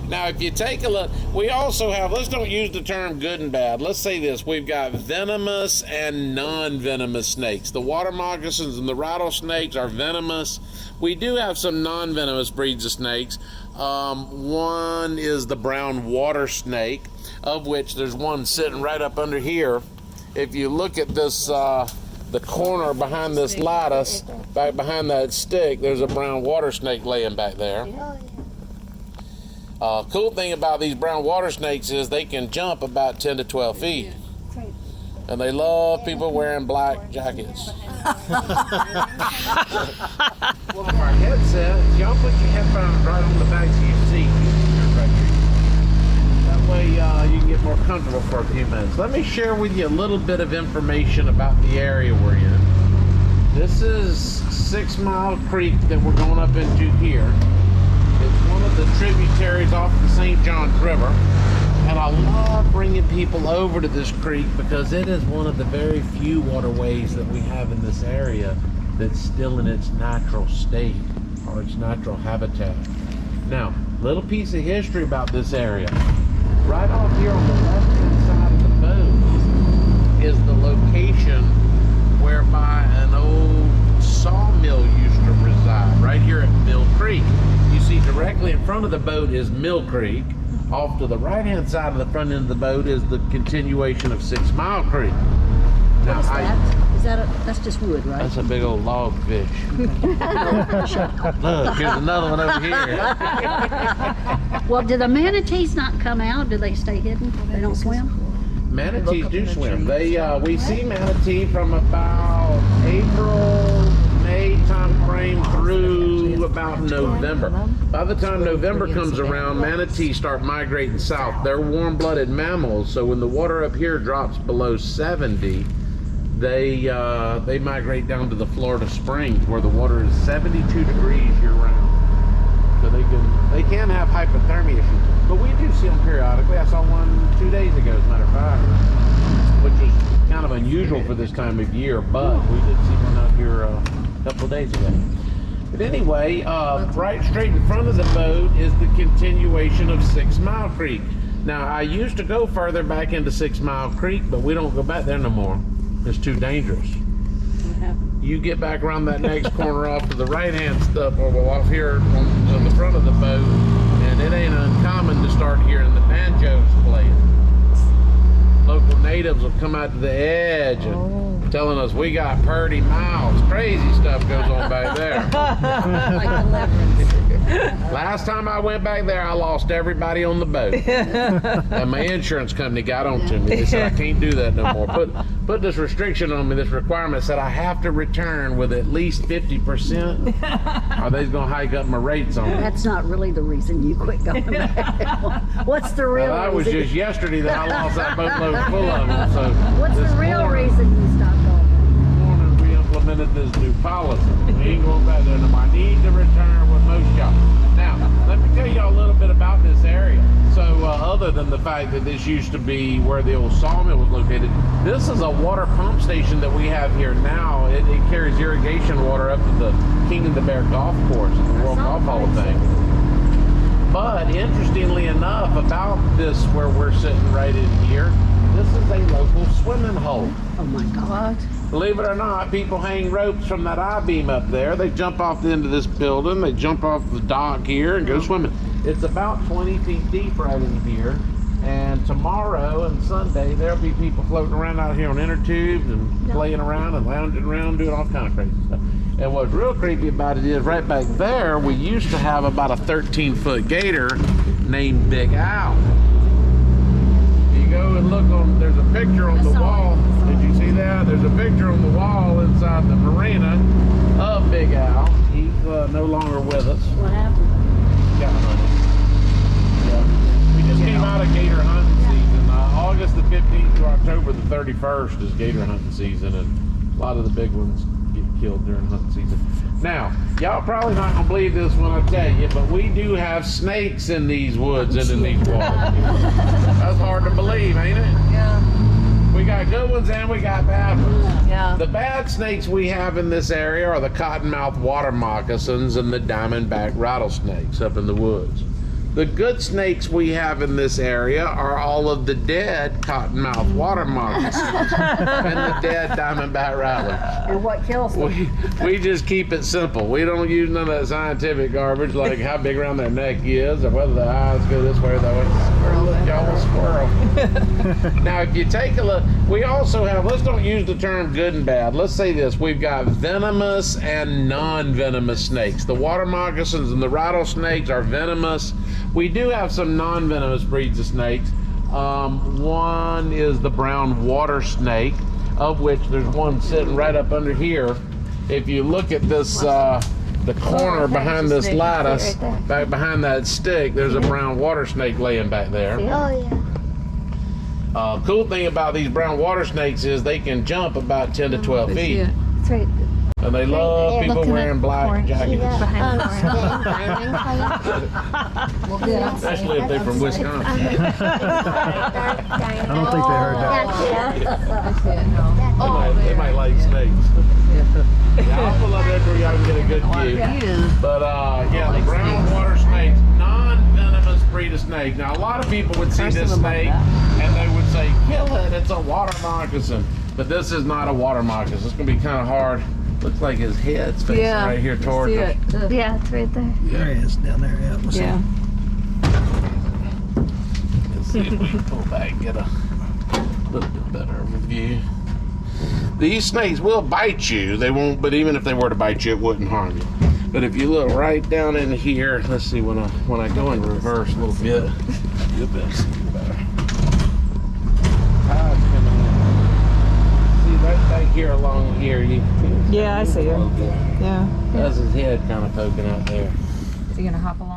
Now, if you take a look, we also have, let's don't use the term good and bad. Let's say this. We've got venomous and non-venomous snakes. The water moccasins and the rattlesnakes are venomous. We do have some non-venomous breeds of snakes. One is the brown water snake, of which there's one sitting right up under here. If you look at this, the corner behind this lattice, back behind that stick, there's a brown water snake laying back there. Cool thing about these brown water snakes is they can jump about 10 to 12 feet. And they love people wearing black jackets. Well, our headset, y'all put your headphones right on the back of your seat. Right here. That way you can get more comfortable for a few minutes. Let me share with you a little bit of information about the area we're in. This is 6 Mile Creek that we're going up into here. It's one of the tributaries off the St. Johns River, and I love bringing people over to this creek because it is one of the very few waterways that we have in this area that's still in its natural state or its natural habitat. Now, little piece of history about this area. Right off here on the left-hand side of the boat is the location whereby an old sawmill used to reside, right here at Mill Creek. You see directly in front of the boat is Mill Creek. Off to the right-hand side of the front end of the boat is the continuation of 6 Mile Creek. Now, what is that? Is that that's just wood, right? That's a big old log fish. Look, here's another one over here. Well, do the manatees not come out? Do they stay hidden? They don't swim? Manatees do swim. We see manatee from about April, May time frame through about November. By the time November comes around, manatees start migrating south. They're warm-blooded mammals, so when the water up here drops below 70, they migrate down to the Florida Springs where the water is 72 degrees year-round. So they can have hypothermia issues, but we do see them periodically. I saw one 2 days ago, as a matter of fact, which is kind of unusual for this time of year, but we did see one out here a couple of days ago. But anyway, right straight in front of the boat is the continuation of 6 Mile Creek. Now, I used to go further back into 6 Mile Creek, but we don't go back there no more. It's too dangerous. You get back around that next corner off to the right-hand stuff, or well, off here on the front of the boat, and it ain't uncommon to start hearing the banjos playing. Local natives will come out to the edge and telling us we got purty mouths. Crazy stuff goes on back there. Like deliverance. Last time I went back there, I lost everybody on the boat. And my insurance company got on to me. They said, I can't do that no more. Put this restriction on me, this requirement said I have to return with at least 50%, or they's going to hike up my rates on me. That's not really the reason you quit going back. What's the real reason? That was just yesterday that I lost that boatload full of them. So what's the real reason you stopped going? This morning we implemented this new policy. We ain't going back there no more. I need to return with most y'all. Now, let me tell y'all a little bit about this area. So other than the fact that this used to be where the old sawmill was located, this is a water pump station that we have here now. It carries irrigation water up to the King of the Bear Golf Course in the World Golf Hall of Fame. But interestingly enough, about this where we're sitting right in here, this is a local swimming hole. Oh my God. Believe it or not, people hang ropes from that I-beam up there. They jump off the end of this building, they jump off the dock here and go swimming. It's about 20 feet deep right in here. And tomorrow and Sunday, there'll be people floating around out here on inner tubes and playing around and lounging around, doing all kinds of crazy stuff. And what's real creepy about it is right back there, we used to have about a 13-foot gator named Big Al. You go and look on, there's a picture on the wall. Did you see that? There's a picture on the wall inside the marina of Big Al. He's no longer with us. What happened? Got hunted. Yeah. We just came out of gator hunting season. August the 15th to October the 31st is gator hunting season, and a lot of the big ones get killed during hunting season. Now, y'all probably not gonna believe this when I tell you, but we do have snakes in these woods and in these waters. That's hard to believe, ain't it? Yeah. We got good ones and we got bad ones. Yeah. The bad snakes we have in this area are the cottonmouth water moccasins and the diamondback rattlesnakes up in the woods. The good snakes we have in this area are all of the dead cottonmouth water moccasins and the dead diamondback rattler. And what kills them? We just keep it simple. We don't use none of that scientific garbage like how big around their neck is or whether the eyes go this way or that way. Look, y'all, a squirrel. Now, if you take a look, we also have, let's don't use the term good and bad. Let's say this. We've got venomous and non-venomous snakes. The water moccasins and the rattlesnakes are venomous. We do have some non-venomous breeds of snakes. One is the brown water snake, of which there's one sitting right up under here. If you look at this, the corner behind this lattice, back behind that stick, there's a brown water snake laying back there. Oh, yeah. Cool thing about these brown water snakes is they can jump about 10 to 12 feet. It's right. And they love people Looking wearing black See jackets. that? Behind the Especially if they're from Wisconsin. I don't think they heard that. They might like snakes. Yeah, I'll pull up there so y'all can get a good view. But yeah, the brown water snakes, non-venomous breed of snake. Now a lot of people would see this snake and they would say, kill it, it's a water moccasin. But this is not a water moccasin. It's gonna be kind of hard. Looks like his head's facing right here toward us. Yeah, it's right there. There he is, down there. Yeah. Let's see. Let's see if we can pull back and get a little bit better of a view. These snakes will bite you. They won't, but even if they were to bite you, it wouldn't harm you. But if you look right down in here, let's see, when I go in reverse a little bit, you'll be able to see better. Tide's coming in. See right back here along here, Yeah, I see her. Yeah. that's his head kind of poking out there. Is he gonna hop along?